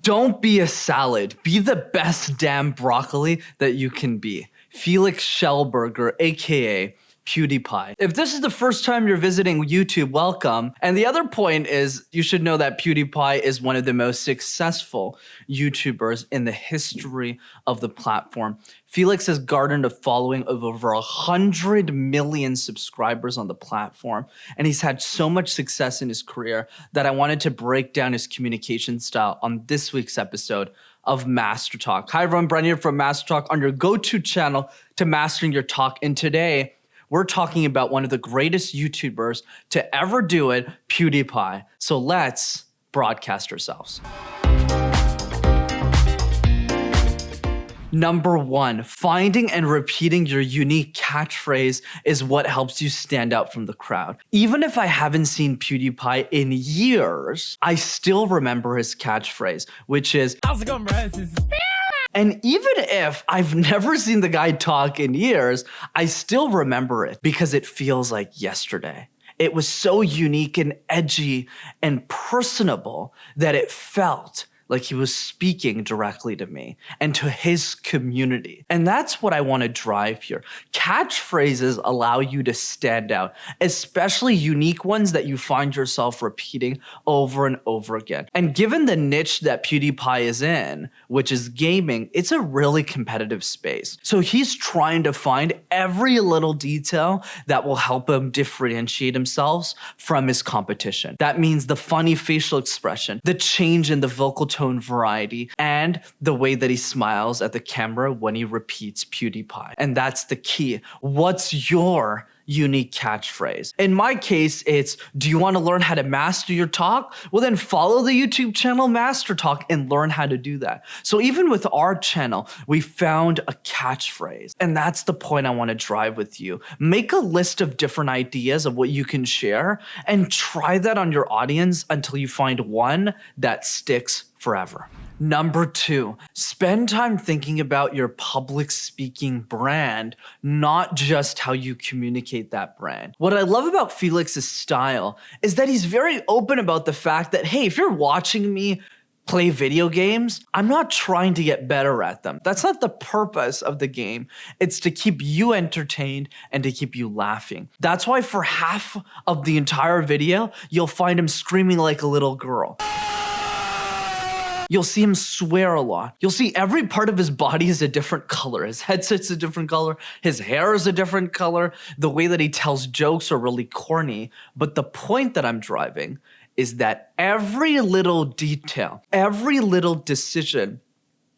Don't be a salad. Be the best damn broccoli that you can be. Felix Schellberger, aka PewdiePie. If this is the first time you're visiting YouTube, welcome. And the other point is you should know that PewdiePie is one of the most successful YouTubers in the history of the platform. Felix has garnered a following of over 100 million subscribers on the platform, and he's had so much success in his career that I wanted to break down his communication style on this week's episode of MasterTalk. Hi everyone, Brendan here from MasterTalk on your go-to channel to mastering your talk. And today, we're talking about one of the greatest YouTubers to ever do it, PewdiePie. So let's broadcast ourselves. Number one, finding and repeating your unique catchphrase is what helps you stand out from the crowd. Even if I haven't seen PewdiePie in years, I still remember his catchphrase, which is, "How's it going, bro? And even if I've never seen the guy talk in years, I still remember it because it feels like yesterday. It was so unique and edgy and personable that it felt like he was speaking directly to me and to his community. And that's what I want to drive here. Catchphrases allow you to stand out, especially unique ones that you find yourself repeating over and over again. And given the niche that PewdiePie is in, which is gaming, it's a really competitive space. So he's trying to find every little detail that will help him differentiate himself from his competition. That means the funny facial expression, the change in the vocal tone variety, and the way that he smiles at the camera when he repeats PewdiePie. And that's the key. What's your unique catchphrase? In my case, it's, do you want to learn how to master your talk? Well, then follow the YouTube channel MasterTalk and learn how to do that. So even with our channel, we found a catchphrase. And that's the point I want to drive with you. Make a list of different ideas of what you can share and try that on your audience until you find one that sticks forever. Number two, spend time thinking about your public speaking brand, not just how you communicate that brand. What I love about Felix's style is that he's very open about the fact that, hey, if you're watching me play video games, I'm not trying to get better at them. That's not the purpose of the game. It's to keep you entertained and to keep you laughing. That's why for half of the entire video, you'll find him screaming like a little girl. You'll see him swear a lot. You'll see every part of his body is a different color. His headset's a different color. His hair is a different color. The way that he tells jokes are really corny. But the point that I'm driving is that every little detail, every little decision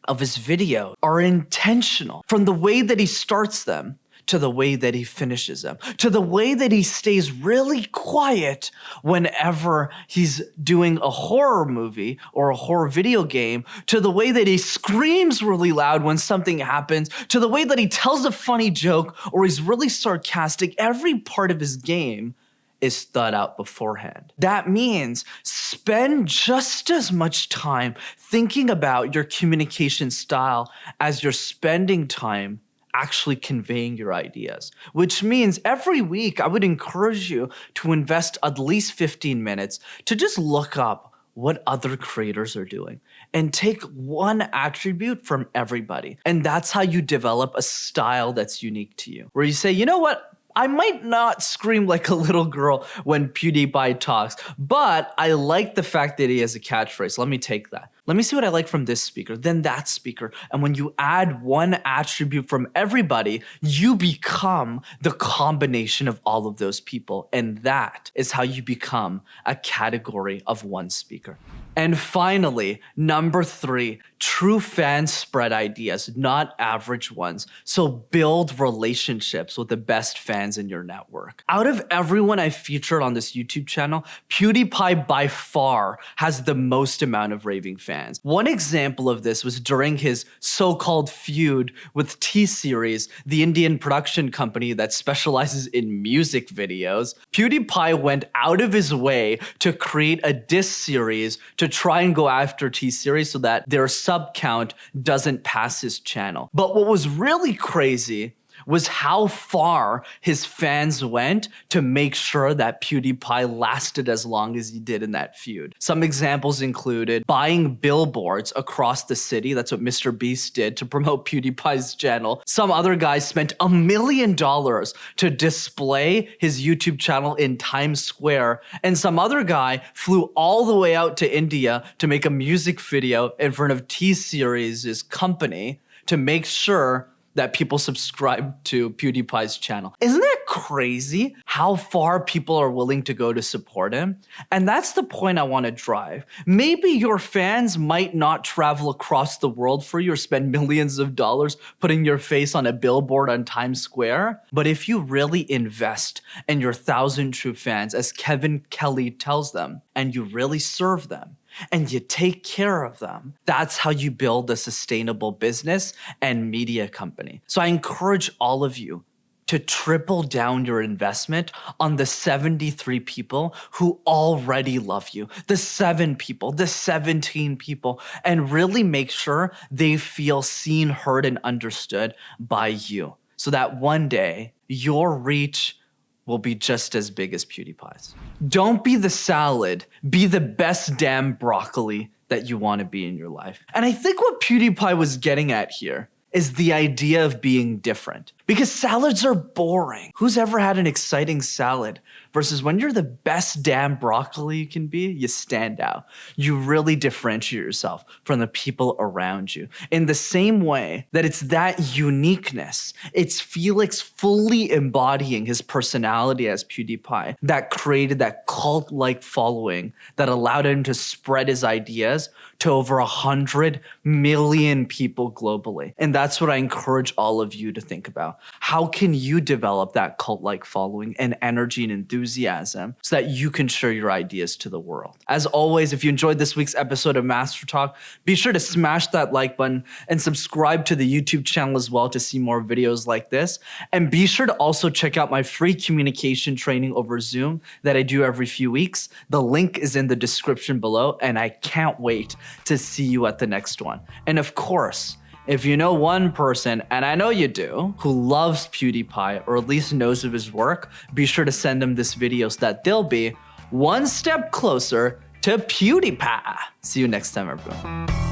of his video are intentional. From the way that he starts them, to the way that he finishes them, to the way that he stays really quiet whenever he's doing a horror movie or a horror video game, to the way that he screams really loud when something happens, to the way that he tells a funny joke or he's really sarcastic. Every part of his game is thought out beforehand. That means spend just as much time thinking about your communication style as you're spending time actually conveying your ideas, which means every week I would encourage you to invest at least 15 minutes to just look up what other creators are doing and take one attribute from everybody. And that's how you develop a style that's unique to you, where you say, you know what? I might not scream like a little girl when PewdiePie talks, but I like the fact that he has a catchphrase. Let me take that. Let me see what I like from this speaker, then that speaker. And when you add one attribute from everybody, you become the combination of all of those people. And that is how you become a category of one speaker. And finally, number three, true fans spread ideas, not average ones. So build relationships with the best fans in your network. Out of everyone I featured on this YouTube channel, PewdiePie by far has the most amount of raving fans. One example of this was during his so-called feud with T-Series, the Indian production company that specializes in music videos. PewdiePie went out of his way to create a diss series to try and go after T-Series so that their sub count doesn't pass his channel. But what was really crazy was how far his fans went to make sure that PewdiePie lasted as long as he did in that feud. Some examples included buying billboards across the city. That's what Mr. Beast did to promote PewdiePie's channel. Some other guys spent $1 million to display his YouTube channel in Times Square. And some other guy flew all the way out to India to make a music video in front of T-Series' company to make sure that people subscribe to PewdiePie's channel. Isn't that crazy how far people are willing to go to support him? And that's the point I want to drive. Maybe your fans might not travel across the world for you or spend millions of dollars putting your face on a billboard on Times Square. But if you really invest in your 1,000 true fans, as Kevin Kelly tells them, and you really serve them, and you take care of them, that's how you build a sustainable business and media company. So I encourage all of you to triple down your investment on the 73 people who already love you, the 7 people, the 17 people, and really make sure they feel seen, heard, and understood by you, so that one day your reach will be just as big as PewdiePie's. Don't be the salad, be the best damn broccoli that you want to be in your life. And I think what PewdiePie was getting at here is the idea of being different. Because salads are boring. Who's ever had an exciting salad? Versus when you're the best damn broccoli you can be, you stand out. You really differentiate yourself from the people around you. In the same way that it's that uniqueness, it's Felix fully embodying his personality as PewdiePie that created that cult-like following that allowed him to spread his ideas to over 100 million people globally. And that's what I encourage all of you to think about. How can you develop that cult-like following and energy and enthusiasm so that you can share your ideas to the world? As always, if you enjoyed this week's episode of MasterTalk, be sure to smash that like button and subscribe to the YouTube channel as well to see more videos like this. And be sure to also check out my free communication training over Zoom that I do every few weeks. The link is in the description below, and I can't wait to see you at the next one. And of course, if you know one person, and I know you do, who loves PewdiePie or at least knows of his work, be sure to send them this video so that they'll be one step closer to PewdiePie. See you next time, everyone.